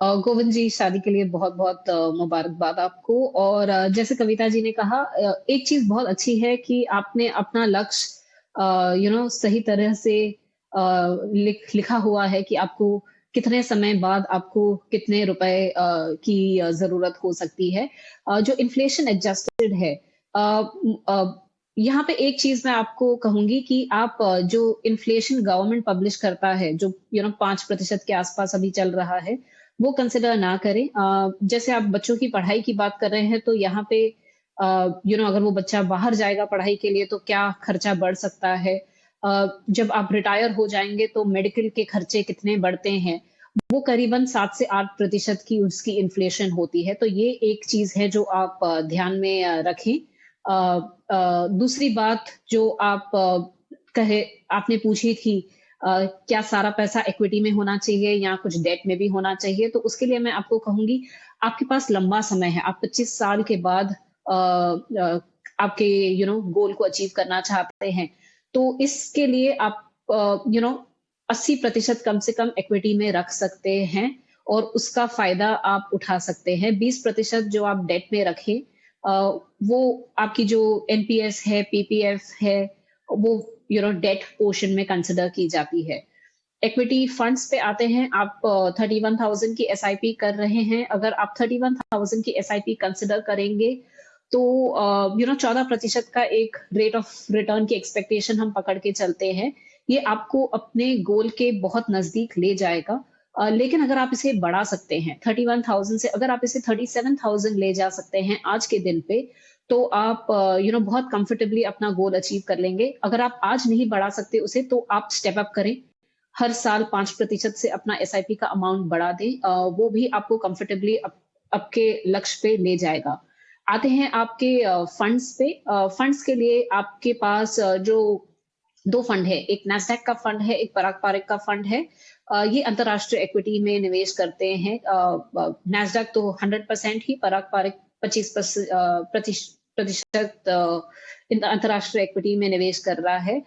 Speaker 2: गोविंद जी, शादी के लिए बहुत बहुत मुबारकबाद आपको। और जैसे कविता जी ने कहा, एक चीज बहुत अच्छी है कि आपने अपना लक्ष्य सही तरह से लिखा हुआ है कि आपको कितने समय बाद आपको कितने रुपए की जरूरत हो सकती है। जो इन्फ्लेशन एडजस्टेड है, यहाँ पे एक चीज मैं आपको कहूंगी कि आप जो इन्फ्लेशन गवर्नमेंट पब्लिश करता है, जो 5% के आसपास अभी चल रहा है, वो कंसिडर ना करें। जैसे आप बच्चों की पढ़ाई की बात कर रहे हैं, तो यहाँ पे अगर वो बच्चा बाहर जाएगा पढ़ाई के लिए तो क्या खर्चा बढ़ सकता है। जब आप रिटायर हो जाएंगे तो मेडिकल के खर्चे कितने बढ़ते हैं, वो करीबन 7 से 8% की उसकी इन्फ्लेशन होती है। तो ये एक चीज है जो आप ध्यान में रखें। दूसरी बात जो आप कहे आपने पूछी थी, क्या सारा पैसा इक्विटी में होना चाहिए या कुछ डेट में भी होना चाहिए, तो उसके लिए मैं आपको कहूंगी, आपके पास लंबा समय है। आप 25 साल के बाद आपके गोल को अचीव करना चाहते हैं, तो इसके लिए आप 80% कम से कम इक्विटी में रख सकते हैं और उसका फायदा आप उठा सकते हैं। 20% जो आप डेट में रखें, वो आपकी जो एनपीएस है, पीपीएफ है, वो डेट पोर्शन में कंसिडर की जाती है। इक्विटी फंड्स पे आते हैं। आप 31,000 की एसआईपी कर रहे हैं। अगर आप 31,000 की एसआईपी कंसिडर करेंगे तो 14% का एक रेट ऑफ रिटर्न की एक्सपेक्टेशन हम पकड़ के चलते हैं। ये आपको अपने गोल के बहुत नजदीक ले जाएगा। लेकिन अगर आप इसे बढ़ा सकते हैं 31,000 से, अगर आप इसे 37,000 ले जा सकते हैं आज के दिन पे, तो आप बहुत कंफर्टेबली अपना गोल अचीव कर लेंगे। अगर आप आज नहीं बढ़ा सकते उसे, तो आप स्टेप अप करें। हर साल 5% से अपना एसआईपी का अमाउंट बढ़ा दें। वो भी आपको कंफर्टेबली आपके लक्ष्य पे ले जाएगा। आते हैं आपके फंड्स पे। फंड्स के लिए आपके पास जो 2 फंड है, एक नैस्डैक का फंड है, एक पराग पारिक का फंड है। ये अंतर्राष्ट्रीय इक्विटी में निवेश करते हैं। नैस्डैक तो 100% ही, पराग पारिक 25% अंतर्राष्ट्रीय इक्विटी में निवेश कर रहा है।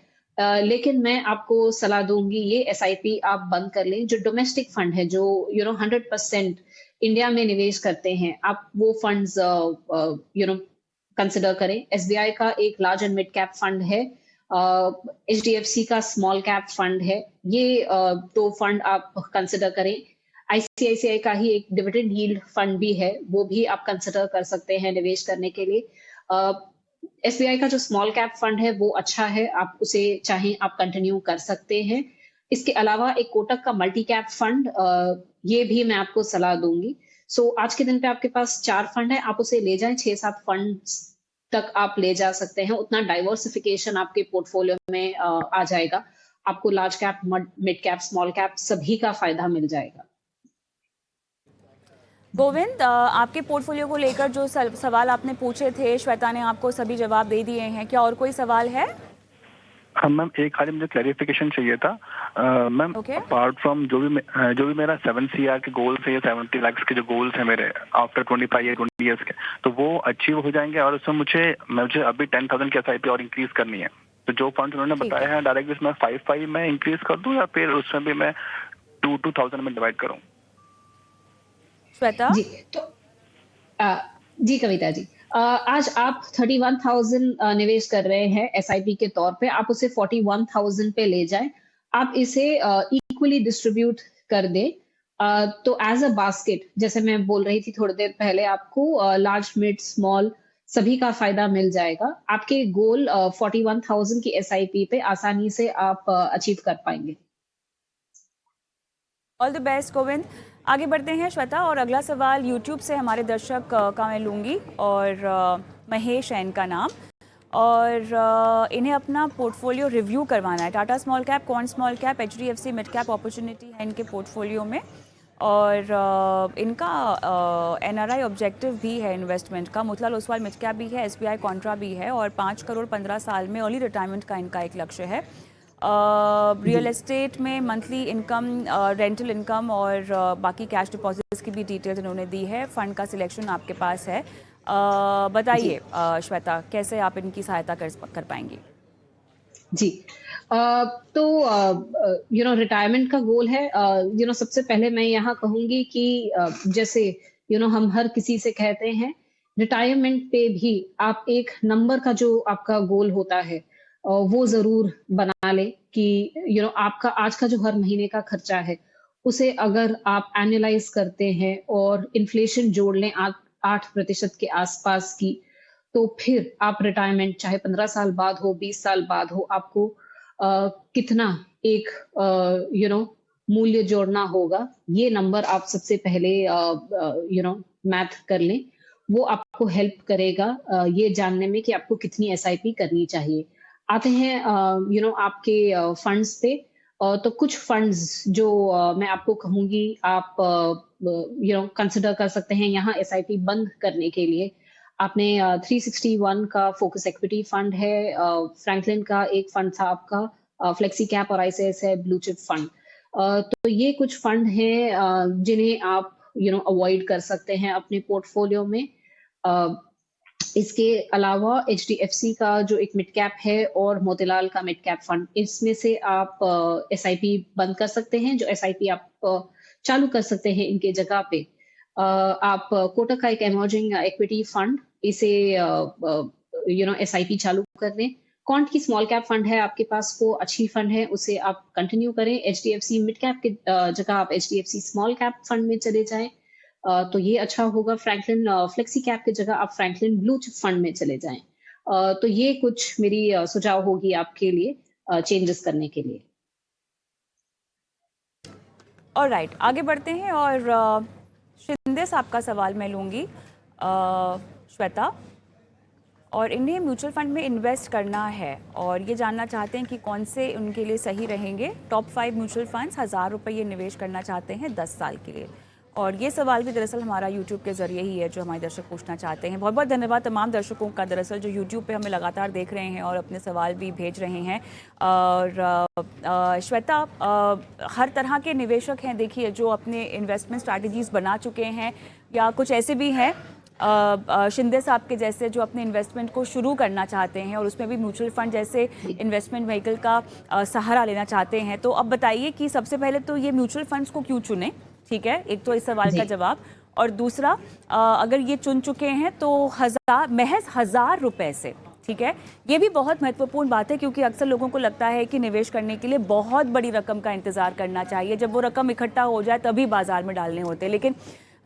Speaker 2: लेकिन मैं आपको सलाह दूंगी, ये एसआईपी आप बंद कर लें। जो डोमेस्टिक फंड है, जो 100% इंडिया में निवेश करते हैं, आप वो फंड्स कंसिडर करें। एसबीआई का एक large and mid cap fund है, एचडीएफसी का स्मॉल कैप फंड है। ये 2 फंड आप कंसिडर करें। आईसीआईसीआई का ही एक डिविडेंड यील्ड फंड भी है, वो भी आप कंसिडर कर सकते हैं निवेश करने के लिए। एसबीआई का जो स्मॉल कैप फंड है वो अच्छा है, आप उसे चाहें आप कंटिन्यू कर सकते हैं। इसके अलावा एक कोटक का मल्टी कैप फंड, ये भी मैं आपको सलाह दूंगी। आज के दिन पे आपके पास 4 फंड है, आप उसे ले जाएं। 6-7 फंड तक आप ले जा सकते हैं। उतना डाइवर्सिफिकेशन आपके पोर्टफोलियो में आ जाएगा। आपको large cap, mid cap, small cap सभी का फायदा मिल जाएगा।
Speaker 1: गोविंद, आपके पोर्टफोलियो को लेकर जो सवाल आपने पूछे थे, श्वेता ने आपको सभी जवाब दे दिए हैं। क्या और कोई सवाल है?
Speaker 4: हाँ मैम, एक खाली मुझे क्लैरिफिकेशन चाहिए था। मैम, अपार्ट फ्रॉम जो भी मेरा 7 CR के गोल्स है या 70 लाख के जो गोल्स है मेरे आफ्टर 25 या 20 ईयर्स के, तो वो अचीव हो जाएंगे? और उसमें मुझे अभी 10,000 की एसआईपी और इंक्रीज करनी है, तो जो फंड उन्होंने बताया है डायरेक्टली उसमें 5 में इंक्रीज कर दूं, या फिर उसमें भी मैं 2,000 में डिवाइड करूं?
Speaker 1: श्वेता
Speaker 2: जी, जी कविता जी, आज आप 31,000 निवेश कर रहे हैं एसआईपी के तौर पे। आप उसे 41,000 पे ले जाएं। आप इसे इक्वली डिस्ट्रीब्यूट कर दें। तो एज अ बास्केट, जैसे मैं बोल रही थी थोड़ी देर पहले, आपको लार्ज, मिड, स्मॉल सभी का फायदा मिल जाएगा। आपके गोल 41,000 की एसआईपी पे आसानी से आप अचीव कर पाएंगे।
Speaker 1: All the best Govind. आगे बढ़ते हैं श्वेता, और अगला सवाल यूट्यूब से हमारे दर्शक का मैं लूँगी, और महेश है इनका नाम, और इन्हें अपना पोर्टफोलियो रिव्यू करवाना है। टाटा स्मॉल कैप, कौन small cap, HDFC mid cap opportunity है इनके पोर्टफोलियो में, और इनका एनआरआई ऑब्जेक्टिव भी है इन्वेस्टमेंट का। मोतीलाल ओसवाल मिड कैप भी है, एसबीआई कॉन्ट्रा भी है, और 5 करोड़ 15 साल में अर्ली रिटायरमेंट का इनका एक लक्ष्य है। रियल एस्टेट में मंथली इनकम, रेंटल इनकम और बाकी कैश डिपॉजिट्स की भी डिटेल्स इन्होंने दी है। फंड का सिलेक्शन आपके पास है। बताइए श्वेता, कैसे आप इनकी सहायता कर पाएंगी?
Speaker 2: जी, तो रिटायरमेंट का गोल है। सबसे पहले मैं यहाँ कहूंगी कि जैसे हम हर किसी से कहते हैं, रिटायरमेंट पे भी आप एक नंबर का जो आपका गोल होता है वो जरूर बना ले कि आपका आज का जो हर महीने का खर्चा है, उसे अगर आप एनुअलाइज करते हैं और इन्फ्लेशन जोड़ लें 8% के आसपास की, तो फिर आप रिटायरमेंट चाहे 15 साल बाद हो, 20 साल बाद हो, आपको कितना एक मूल्य जोड़ना होगा, ये नंबर आप सबसे पहले मैथ कर लें। वो आपको हेल्प करेगा ये जानने में कि आपको कितनी एसआईपी करनी चाहिए। आते हैं आपके फंड्स पे। तो कुछ फंड्स जो मैं आपको कहूंगी आप कंसिडर कर सकते हैं यहाँ एसआईपी बंद करने के लिए। आपने 361 का फोकस इक्विटी फंड है, फ्रैंकलिन का एक फंड था आपका, फ्लेक्सी कैप और आईसीआईसीआई ब्लू चिप फंड। तो ये कुछ फंड हैं जिन्हें आप अवॉइड कर सकते हैं अपने पोर्टफोलियो में। इसके अलावा एचडीएफसी का जो एक मिड कैप है और मोतीलाल का मिड कैप फंड, इसमें से आप एसआईपी बंद कर सकते हैं। जो एसआईपी आप चालू कर सकते हैं इनके जगह पे आप कोटक का एक इमर्जिंग इक्विटी फंड, इसे एसआईपी चालू कर दें। कॉन्ट की स्मॉल कैप फंड है आपके पास, वो अच्छी फंड है, उसे आप कंटिन्यू करें। एचडीएफसी मिड कैप के जगह आप एचडीएफसी स्मॉल कैप फंड में चले जाएं, तो ये अच्छा होगा। फ्रैंकलिन फ्लेक्सी कैप की जगह आप फ्रैंकलिन ब्लू चिप फंड में चले जाएं। तो ये कुछ मेरी सुझाव होगी आपके लिए चेंजेस करने के लिए।
Speaker 1: ऑलराइट, आगे बढ़ते हैं, और शिंदे साहब का सवाल मैं लूँगी। श्वेता, और इन्हें म्यूचुअल फंड में इन्वेस्ट करना है और ये जानना चाहते हैं कि कौन से उनके लिए सही रहेंगे। टॉप 5 म्यूचुअल फंड्स 1000 रुपये ये निवेश करना चाहते हैं 10 साल के लिए। और ये सवाल भी दरअसल हमारा यूट्यूब के ज़रिए ही है जो हमारे दर्शक पूछना चाहते हैं। बहुत बहुत धन्यवाद तमाम दर्शकों का दरअसल जो यूट्यूब पे हमें लगातार देख रहे हैं और अपने सवाल भी भेज रहे हैं। और श्वेता, हर तरह के निवेशक हैं देखिए जो अपने इन्वेस्टमेंट स्ट्रैटेजीज़ बना चुके हैं, या कुछ ऐसे भी हैं शिंदे साहब के जैसे जो अपने इन्वेस्टमेंट को शुरू करना चाहते हैं और उसमें भी म्यूचुअल फंड जैसे इन्वेस्टमेंट व्हीकल का सहारा लेना चाहते हैं। तो अब बताइए कि सबसे पहले तो ये म्यूचुअल फंड्स को क्यों चुने, ठीक है, एक तो इस सवाल का जवाब। और दूसरा, अगर ये चुन चुके हैं तो महज 1000 रुपये से, ठीक है, ये भी बहुत महत्वपूर्ण बात है क्योंकि अक्सर लोगों को लगता है कि निवेश करने के लिए बहुत बड़ी रकम का इंतजार करना चाहिए, जब वो रकम इकट्ठा हो जाए तभी बाजार में डालने होते हैं। लेकिन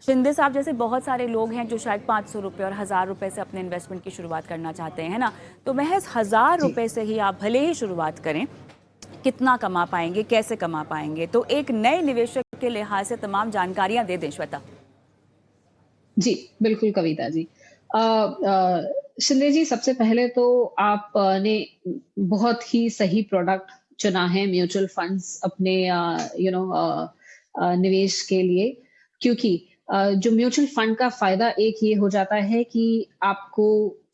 Speaker 1: शिंदे साहब जैसे बहुत सारे लोग हैं जो शायद 500 रुपये और 1000 रुपये से अपने इन्वेस्टमेंट की शुरुआत करना चाहते हैं, है ना। तो महज 1000 रुपये से ही आप भले ही शुरुआत करें, कितना कमा पाएंगे, कैसे कमा पाएंगे, तो एक नए निवेशक के लिहाज से तमाम जानकारियां दे दें श्वेता।
Speaker 2: जी बिल्कुल कविता जी। शिंदे जी, सबसे पहले तो आपने बहुत ही सही प्रोडक्ट चुना है म्यूचुअल फंड्स अपने निवेश के लिए, क्योंकि जो म्यूचुअल फंड का फायदा एक ये हो जाता है कि आपको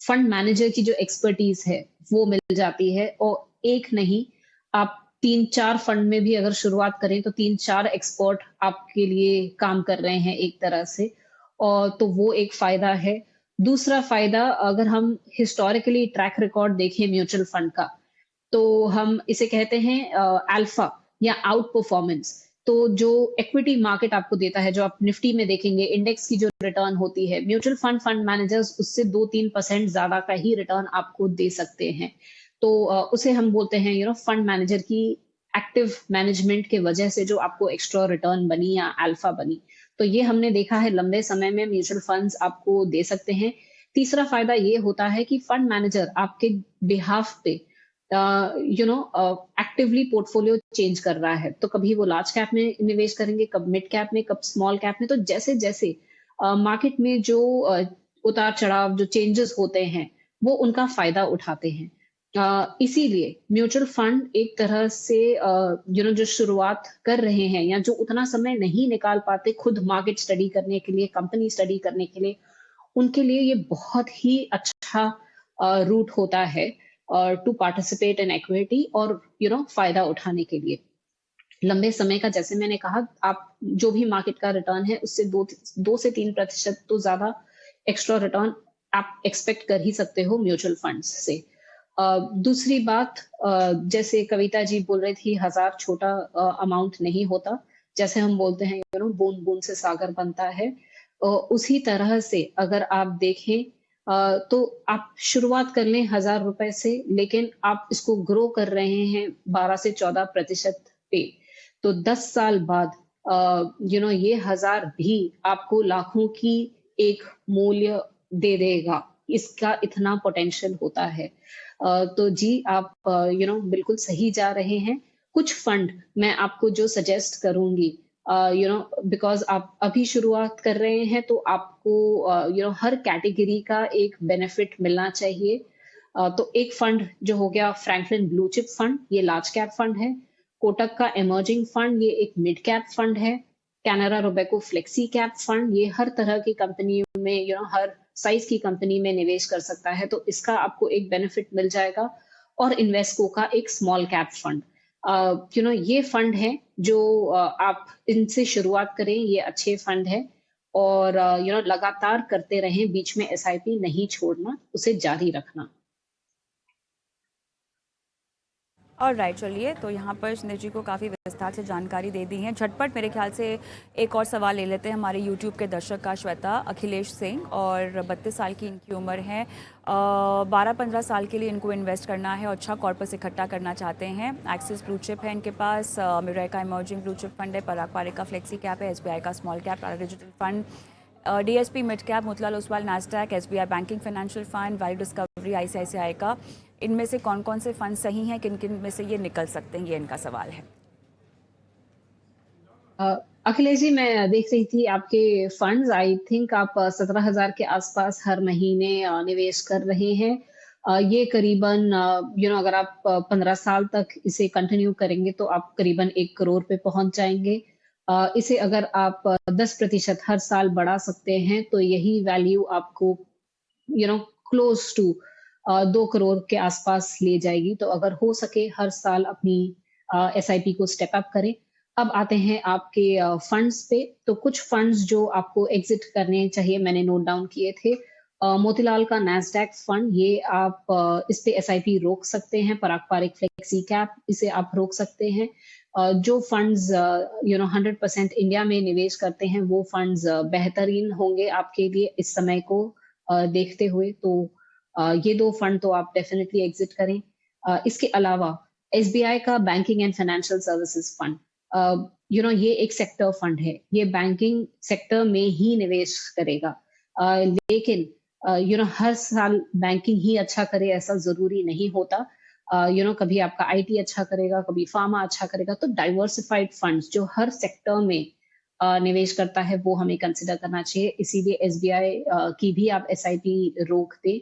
Speaker 2: फंड मैनेजर की जो एक्सपर्टीज है वो मिल जाती है, और एक नहीं, आप 3-4 फंड में भी अगर शुरुआत करें तो 3-4 एक्सपर्ट आपके लिए काम कर रहे हैं एक तरह से, और तो वो एक फायदा है। दूसरा फायदा, अगर हम हिस्टोरिकली ट्रैक रिकॉर्ड देखें म्यूचुअल फंड का, तो हम इसे कहते हैं अल्फा या आउट परफॉर्मेंस। तो जो इक्विटी मार्केट आपको देता है, जो आप निफ्टी में देखेंगे, इंडेक्स की जो रिटर्न होती है, म्यूचुअल फंड मैनेजर्स उससे 2-3% ज्यादा का ही रिटर्न आपको दे सकते हैं। तो उसे हम बोलते हैं फंड मैनेजर की एक्टिव मैनेजमेंट के वजह से जो आपको एक्स्ट्रा रिटर्न बनी या अल्फा बनी। तो ये हमने देखा है लंबे समय में म्यूचुअल फंड्स आपको दे सकते हैं। तीसरा फायदा ये होता है कि फंड मैनेजर आपके बिहाफ पे एक्टिवली पोर्टफोलियो चेंज कर रहा है। तो कभी वो लार्ज कैप में निवेश करेंगे, कब मिड कैप में, कब स्मॉल कैप में। तो जैसे जैसे मार्केट में जो उतार चढ़ाव, जो चेंजेस होते हैं, वो उनका फायदा उठाते हैं। इसीलिए म्यूचुअल फंड एक तरह से जो शुरुआत कर रहे हैं या जो उतना समय नहीं निकाल पाते खुद मार्केट स्टडी करने के लिए, कंपनी स्टडी करने के लिए, उनके लिए ये बहुत ही अच्छा रूट होता है टू पार्टिसिपेट इन इक्विटी और फायदा उठाने के लिए। लंबे समय का, जैसे मैंने कहा, आप जो भी मार्केट का रिटर्न है उससे 2 से 3% तो ज्यादा एक्स्ट्रा रिटर्न आप एक्सपेक्ट कर ही सकते हो म्यूचुअल फंड्स से। दूसरी बात, जैसे कविता जी बोल रही थी, 1000 छोटा अमाउंट नहीं होता। जैसे हम बोलते हैं बूंद बूंद से सागर बनता है, उसी तरह से अगर आप देखें तो आप शुरुआत कर लें 1000 रुपए से, लेकिन आप इसको ग्रो कर रहे हैं 12 से 14% पे, तो 10 साल बाद ये 1000 भी आपको लाखों की एक मूल्य दे देगा। इसका इतना पोटेंशियल होता है। तो जी, आप बिल्कुल सही जा रहे हैं। कुछ फंड मैं आपको जो सजेस्ट करूंगी, बिकॉज आप अभी शुरुआत कर रहे हैं, तो आपको हर कैटेगरी का एक बेनिफिट मिलना चाहिए। तो एक फंड जो हो गया फ्रैंकलिन ब्लू चिप फंड, ये लार्ज कैप फंड है। कोटक का इमर्जिंग फंड, ये एक मिड कैप फंड है। Canara Robeco flexi cap fund, ये हर तरह की कंपनियों में हर साइज की कंपनी में निवेश कर सकता है, तो इसका आपको एक बेनिफिट मिल जाएगा। और इन्वेस्को का एक स्मॉल कैप फंड, ये फंड है जो आप इनसे शुरुआत करें, ये अच्छे फंड है। और लगातार करते रहें, बीच में एसआईपी नहीं छोड़ना, उसे जारी रखना।
Speaker 1: और राइट, चलिए, तो यहाँ पर शिंदे जी को काफ़ी विस्तार से जानकारी दे दी है। झटपट मेरे ख्याल से एक और सवाल ले लेते हैं हमारे यूट्यूब के दर्शक का। श्वेता, अखिलेश सिंह, और 32 साल की इनकी उम्र है। 12-15 साल के लिए इनको इन्वेस्ट करना है और अच्छा कॉर्पस इकट्ठा करना चाहते हैं। एक्सिस ब्लू चिप है इनके पास, मिराई का इमर्जिंग ब्लू चिप फंड है, पराग पारे का फ्लेक्सी कैप है, एसबीआई का small cap digital fund, DSP mid cap, Motilal Oswal Nasdaq, SBI banking financial fund, value discovery ICICI का। इनमें से कौन कौन से फंड सही हैं, किन किन में से ये निकल सकते हैं, ये इनका सवाल है।
Speaker 2: अखिलेश जी, मैं देख रही थी आपके फंड्स, आई थिंक आप 17,000 के आसपास हर महीने निवेश कर रहे हैं। ये करीबन अगर आप 15 साल तक इसे कंटिन्यू करेंगे तो आप करीबन 1 करोड़ पे पहुंच जाएंगे। इसे अगर आप 10% हर साल बढ़ा सकते हैं तो यही वैल्यू आपको you know close to 2 crore के आसपास ले जाएगी। तो अगर हो सके हर साल अपनी एसआईपी को स्टेप अप करें। अब आते हैं आपके फंड्स पे। तो कुछ फंड्स जो आपको एग्जिट करने चाहिए मैंने नोट डाउन किए थे। मोतीलाल का नैस्डैक फंड, ये आप इस पे एसआईपी रोक सकते हैं। पारंपरिक फ्लेक्सी कैप, इसे आप रोक सकते हैं। जो फंड्स 100% इंडिया में निवेश करते हैं वो फंड्स बेहतरीन होंगे आपके लिए इस समय को देखते हुए। तो ये 2 फंड तो आप डेफिनेटली एग्जिट करें। इसके अलावा एसबीआई का banking and financial services fund, ये एक सेक्टर फंड है। ये बैंकिंग सेक्टर में ही निवेश करेगा। लेकिन हर साल बैंकिंग ही अच्छा करे ऐसा जरूरी नहीं होता। कभी आपका आईटी अच्छा करेगा, कभी फार्मा अच्छा करेगा। तो डाइवर्सिफाइड फंड्स जो हर सेक्टर में निवेश करता है वो हमें कंसिडर करना चाहिए। इसीलिए एसबीआई की भी आप एसआईपी रोक दे।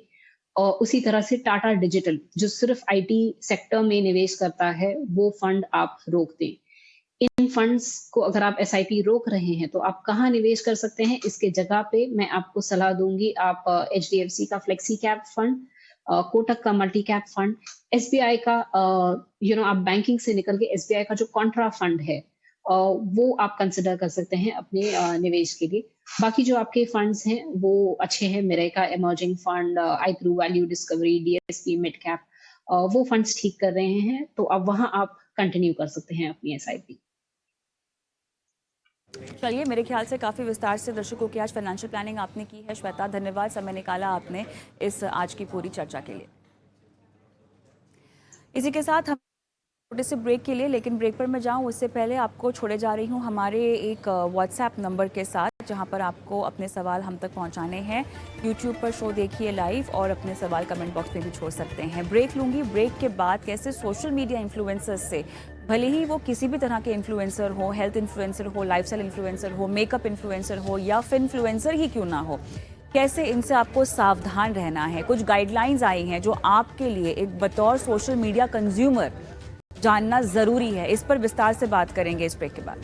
Speaker 2: और उसी तरह से टाटा डिजिटल जो सिर्फ आईटी सेक्टर में निवेश करता है वो फंड आप रोक दें। इन फंड्स को अगर आप एसआईपी रोक रहे हैं तो आप कहाँ निवेश कर सकते हैं, इसके जगह पे मैं आपको सलाह दूंगी। आप एचडीएफसी का फ्लेक्सी कैप फंड, कोटक का मल्टी कैप फंड, एसबीआई का आप बैंकिंग से निकल के एसबीआई का जो कॉन्ट्रा फंड है वो आप कंसिडर कर सकते हैं अपने निवेश के लिए। बाकी जो आपके फंड्स हैं वो अच्छे हैं। मिरेका इमर्जिंग फंड, आईक्रू value discovery, DSP mid cap, वो फंड्स ठीक कर रहे हैं। तो अब वहां आप कंटिन्यू कर सकते हैं अपनी एसआईपी।
Speaker 1: चलिए, मेरे ख्याल से काफ़ी विस्तार से दर्शकों की आज फाइनेंशियल प्लानिंग आपने की है। श्वेता, धन्यवाद, समय निकाला आपने इस आज की पूरी चर्चा के लिए। इसी के साथ हम छोटे से ब्रेक के लिए, लेकिन ब्रेक पर मैं जाऊं उससे पहले आपको छोड़े जा रही हूं हमारे एक व्हाट्सएप नंबर के साथ, जहां पर आपको अपने सवाल हम तक पहुंचाने हैं। यूट्यूब पर शो देखिए लाइव और अपने सवाल कमेंट बॉक्स में भी छोड़ सकते हैं। ब्रेक लूंगी, ब्रेक के बाद कैसे सोशल मीडिया इन्फ्लुएंसर्स से, भले ही वो किसी भी तरह के इन्फ्लुएंसर हो, हेल्थ इन्फ्लुएंसर हो, लाइफस्टाइल इन्फ्लुएंसर हो, मेकअप इन्फ्लुएंसर हो या फिर इन्फ्लुएंसर ही क्यों ना हो, कैसे इनसे आपको सावधान रहना है। कुछ गाइडलाइंस आई हैं जो आपके लिए एक बतौर सोशल मीडिया कंज्यूमर जानना ज़रूरी है। इस पर विस्तार से बात करेंगे इस ब्रेक के बाद।